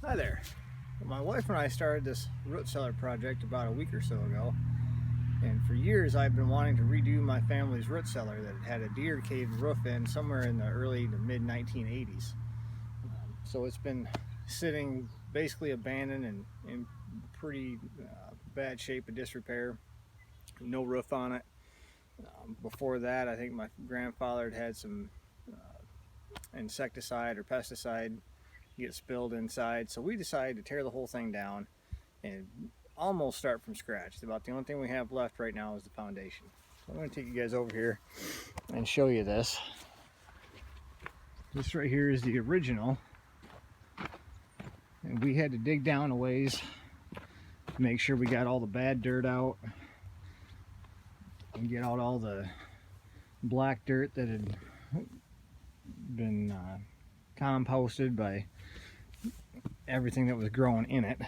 Hi there. My wife and I started this root cellar project about a week or so ago, and for years I've been wanting to redo my family's root cellar that had a deer cave roof in somewhere in the early to mid 1980s. So it's been sitting basically abandoned and in pretty bad shape of disrepair, no roof on it. Before that, I think my grandfather had some insecticide or pesticide get spilled inside, so we decided to tear the whole thing down and almost start from scratch. About the only thing we have left right now is the foundation. So I'm going to take you guys over here and show you this. This right here is the original, and we had to dig down a ways to make sure we got all the bad dirt out and get out all the black dirt that had been composted by everything that was growing in it.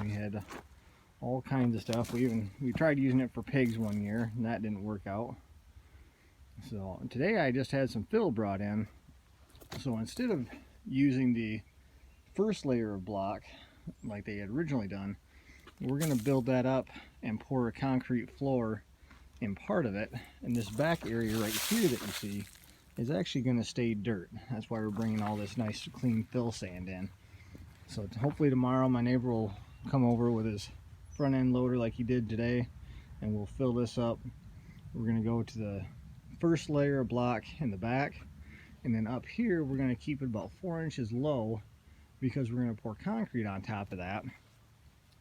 We had all kinds of stuff. We tried using it for pigs one year, and that didn't work out. So today I just had some fill brought in. So instead of using the first layer of block like they had originally done, we're going to build that up and pour a concrete floor in part of it. And this back area right here that you see is actually going to stay dirt. That's why we're bringing all this nice clean fill sand in. So hopefully tomorrow my neighbor will come over with his front end loader like he did today, and we'll fill this up. We're going to go to the first layer of block in the back, and then up here we're going to keep it about 4 inches low because we're going to pour concrete on top of that.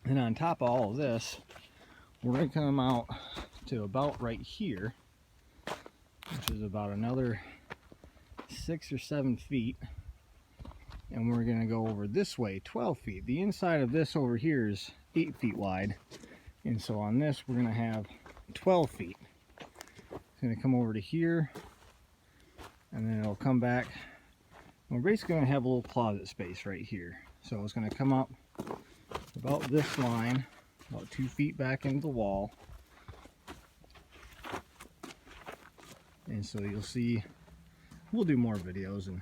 And on top of all of this, we're going to come out to about right here, which is about another 6 or 7 feet, and we're going to go over this way 12 feet. The inside of this over here is 8 feet wide, and so on this we're going to have 12 feet. It's going to come over to here, and then it'll come back. We're basically going to have a little closet space right here. So it's going to come up about this line, about 2 feet back into the wall. And so you'll see, we'll do more videos and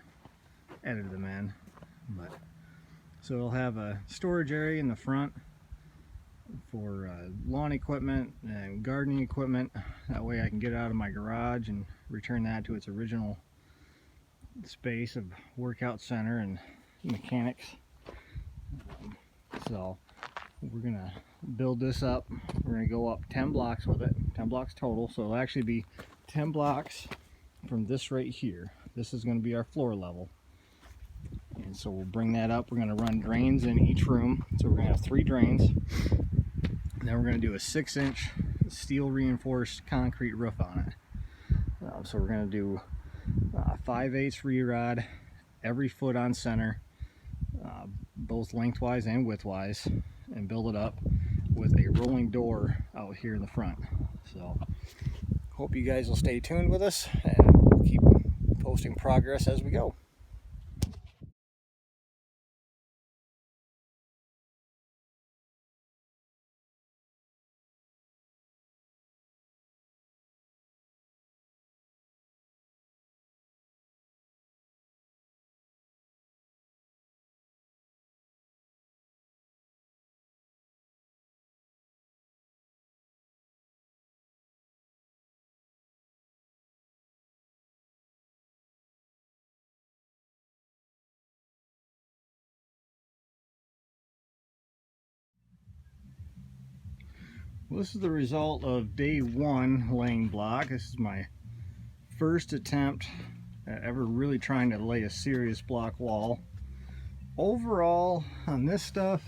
edit them in. But so it'll have a storage area in the front for lawn equipment and gardening equipment. That way I can get it out of my garage and return that to its original space of workout center and mechanics. So we're gonna build this up. We're gonna go up 10 blocks with it, 10 blocks total. So it'll actually be 10 blocks from this right here. This is going to be our floor level, and so we'll bring that up. We're going to run drains in each room, so we're going to have 3 drains, and then we're going to do a 6-inch steel reinforced concrete roof on it. So we're going to do 5/8 re-rod every foot on center, both lengthwise and widthwise, and build it up with a rolling door out here in the front. So hope you guys will stay tuned with us, and we'll keep posting progress as we go. Well, this is the result of day 1 laying block. This is my first attempt at ever really trying to lay a serious block wall. Overall, on this stuff,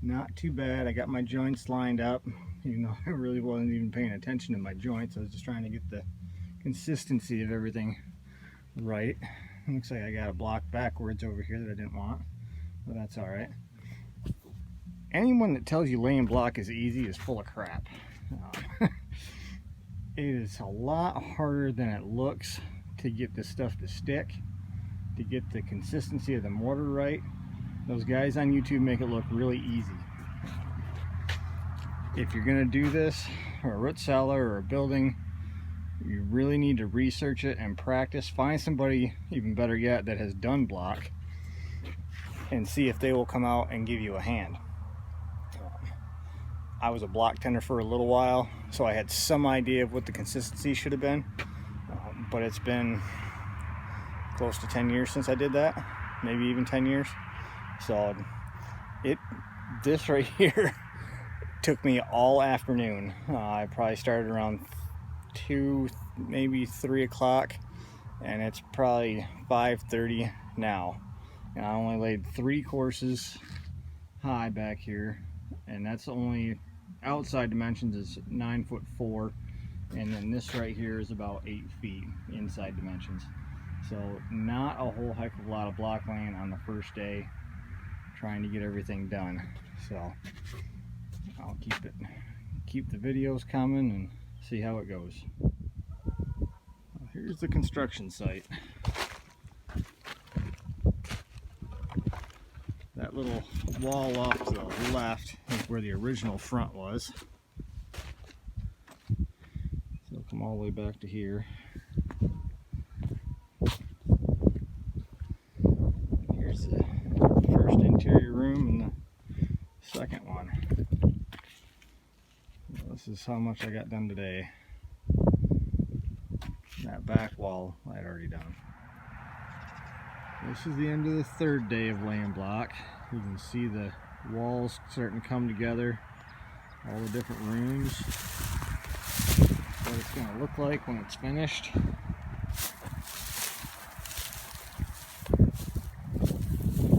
not too bad. I got my joints lined up, even though I really wasn't even paying attention to my joints. I was just trying to get the consistency of everything right. It looks like I got a block backwards over here that I didn't want, but that's all right. Anyone that tells you laying block is easy is full of crap. It is a lot harder than it looks to get this stuff to stick, to get the consistency of the mortar right. Those guys on YouTube make it look really easy. If you're going to do this, or a root cellar or a building, you really need to research it and practice. Find somebody, even better yet, that has done block, and see if they will come out and give you a hand. I was a block tender for a little while, so I had some idea of what the consistency should have been, but it's been close to 10 years since I did that, maybe even 10 years. So this right here took me all afternoon. I probably started around 2, maybe 3 o'clock, and it's probably 5:30 now. And I only laid 3 courses high back here, and that's only outside dimensions is 9'4", and then this right here is about 8 feet inside dimensions. So not a whole heck of a lot of block laying on the first day, trying to get everything done. So I'll keep the videos coming and see how it goes. Here's the construction site. That little wall off to the left is where the original front was. So I'll come all the way back to here. Here's the first interior room and the second one. This is how much I got done today. That back wall I had already done. This is the end of the 3rd day of laying block. You can see the walls starting to come together, all the different rooms, what it's going to look like when it's finished.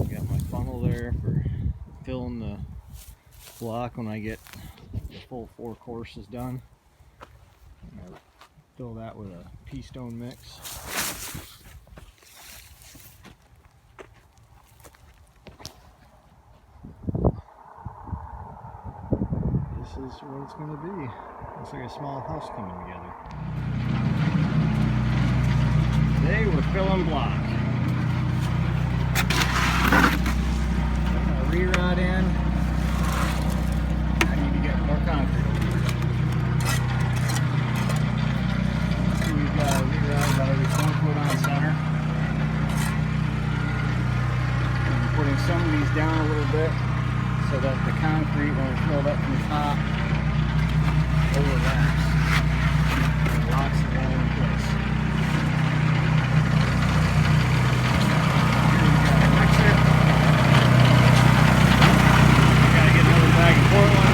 Got my funnel there for filling the block when I get the full 4 courses done. I'll fill that with a pea stone mix. This is what it's going to be. Looks like a small house coming together. Today we're filling block. Got my re-rod in. I need to get more concrete over here. So we've got a re-rod about every 4 foot on center. I'm putting some of these down a little bit, so that the concrete, when it's filled up from the top, overlaps and locks it all in place. Here we got a mixer. Gotta get another bag of Portland.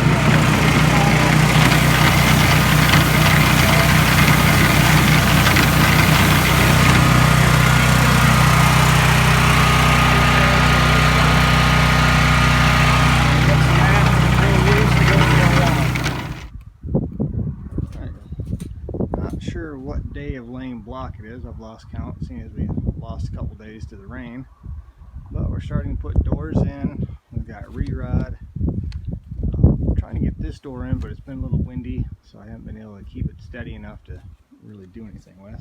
Sure what day of laying block it is. I've lost count, seeing as we lost a couple days to the rain. But we're starting to put doors in. We've got re-rod. I'm trying to get this door in, but it's been a little windy, so I haven't been able to keep it steady enough to really do anything with.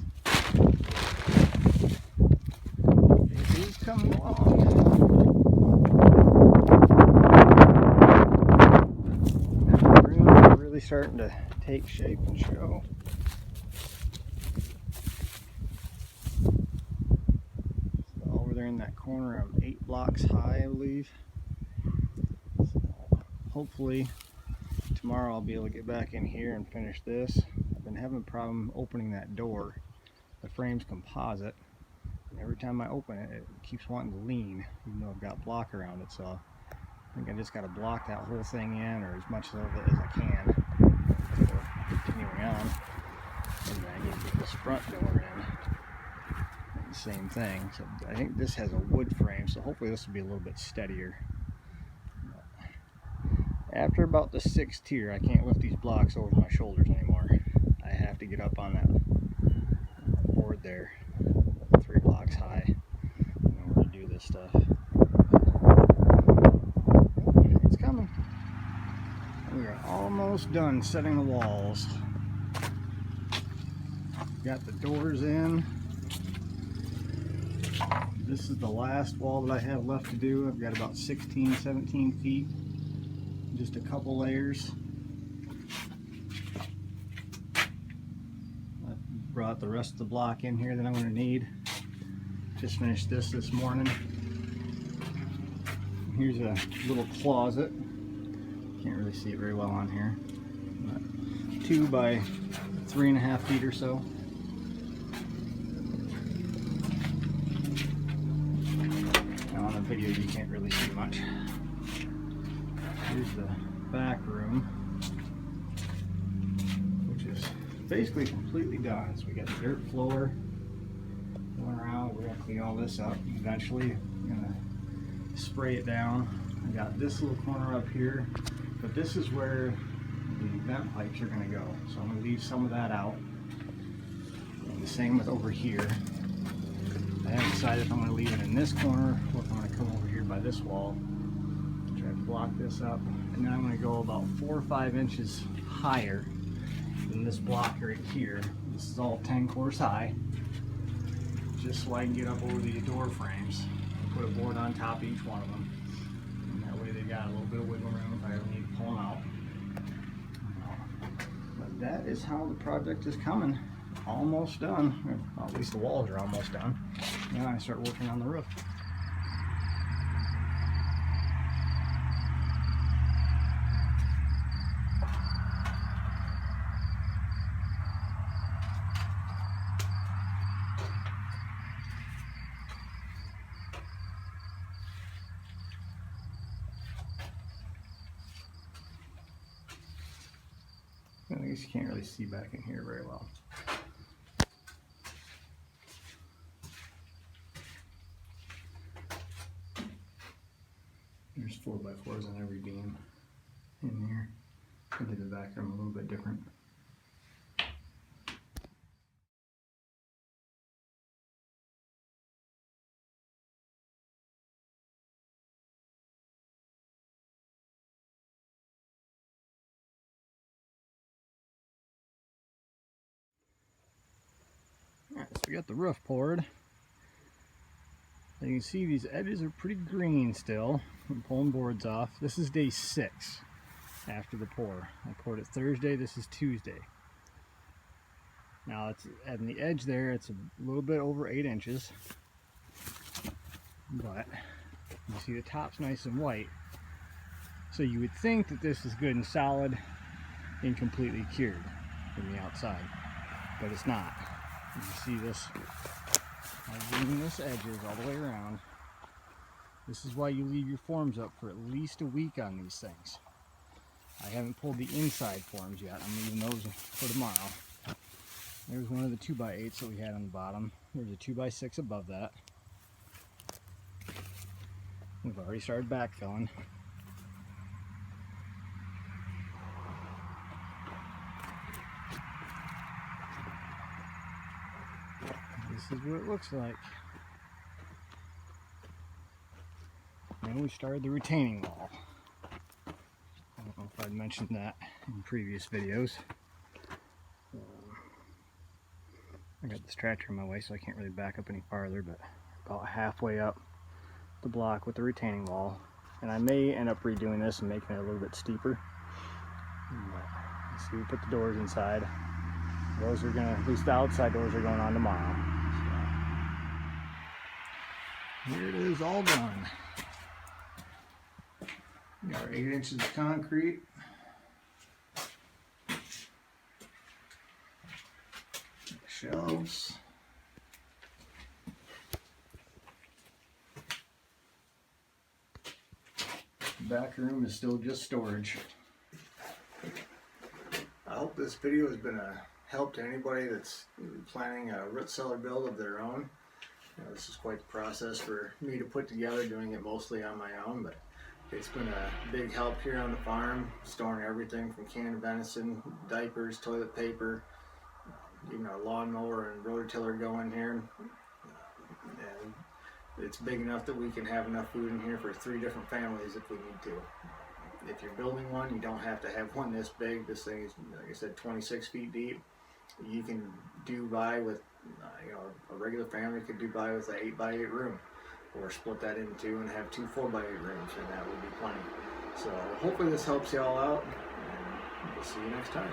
It is coming along. Now the room is really starting to take shape and show. They're in that corner. I'm 8 blocks high, I believe. So hopefully tomorrow I'll be able to get back in here and finish this. I've been having a problem opening that door. The frame's composite, and every time I open it, it keeps wanting to lean, even though I've got block around it. So I think I just got to block that whole thing in, or as much of it as I can, before continuing on. And then I need to get this front door in. Same thing. So I think this has a wood frame, so hopefully this will be a little bit steadier. After about the 6th tier, I can't lift these blocks over my shoulders anymore. I have to get up on that board there, 3 blocks high, in order to do this stuff. It's coming. We are almost done setting the walls. Got the doors in. This is the last wall that I have left to do. I've got about 16, 17 feet. Just a couple layers. I brought the rest of the block in here that I'm going to need. Just finished this morning. here's a little closet. Can't really see it very well on here. But 2 by 3.5 feet or so. Now on the video you can't really see much. Here's the back room, which is basically completely done. So we got the dirt floor going around. We're gonna clean all this up eventually. I'm gonna spray it down. I got this little corner up here, but this is where the vent pipes are gonna go. So I'm gonna leave some of that out. And the same with over here. I haven't decided if I'm gonna leave it in this corner or if I'm gonna come over here by this wall, try to block this up, and then I'm gonna go about 4 or 5 inches higher than this block right here. This is all 10 course high, just so I can get up over the door frames and put a board on top of each one of them. And that way they got a little bit of wiggle room if I ever need to pull them out. But that is how the project is coming. Almost done. Well, at least the walls are almost done. Now I start working on the roof. I guess you can't really see back in here very well. There's 4x4s on every beam in here. I did the back room a little bit different. Alright, so we got the roof poured. You can see these edges are pretty green still. I'm pulling boards off. This is day 6 after the pour. I poured it Thursday, this is Tuesday. Now it's at the edge there, it's a little bit over 8 inches. But you see the top's nice and white. So you would think that this is good and solid and completely cured from the outside. But it's not. You see this, how green this edge is all the way around. This is why you leave your forms up for at least a week on these things. I haven't pulled the inside forms yet. I'm leaving those for tomorrow. There's one of the 2x8s that we had on the bottom. There's a 2x6 above that. We've already started backfilling. This is what it looks like. And we started the retaining wall. I don't know if I'd mentioned that in previous videos. I got this tractor in my way, so I can't really back up any farther, but about halfway up the block with the retaining wall. And I may end up redoing this and making it a little bit steeper. But, see, we put the doors inside. Those are gonna, at least the outside doors are going on tomorrow. So, here it is, all done. We got our 8 inches of concrete. Shelves. The back room is still just storage. I hope this video has been a help to anybody that's planning a root cellar build of their own. This is quite the process for me to put together, doing it mostly on my own, but it's been a big help here on the farm, storing everything from canned venison, diapers, toilet paper, even a lawnmower and rototiller going here. And it's big enough that we can have enough food in here for 3 different families if we need to. If you're building one, you don't have to have one this big. This thing is, like I said, 26 feet deep. You can do by with, a regular family could do by with an 8x8 room, or split that into 2 and have 2 4x8 rooms, and that would be plenty. So hopefully this helps you all out, and we'll see you next time.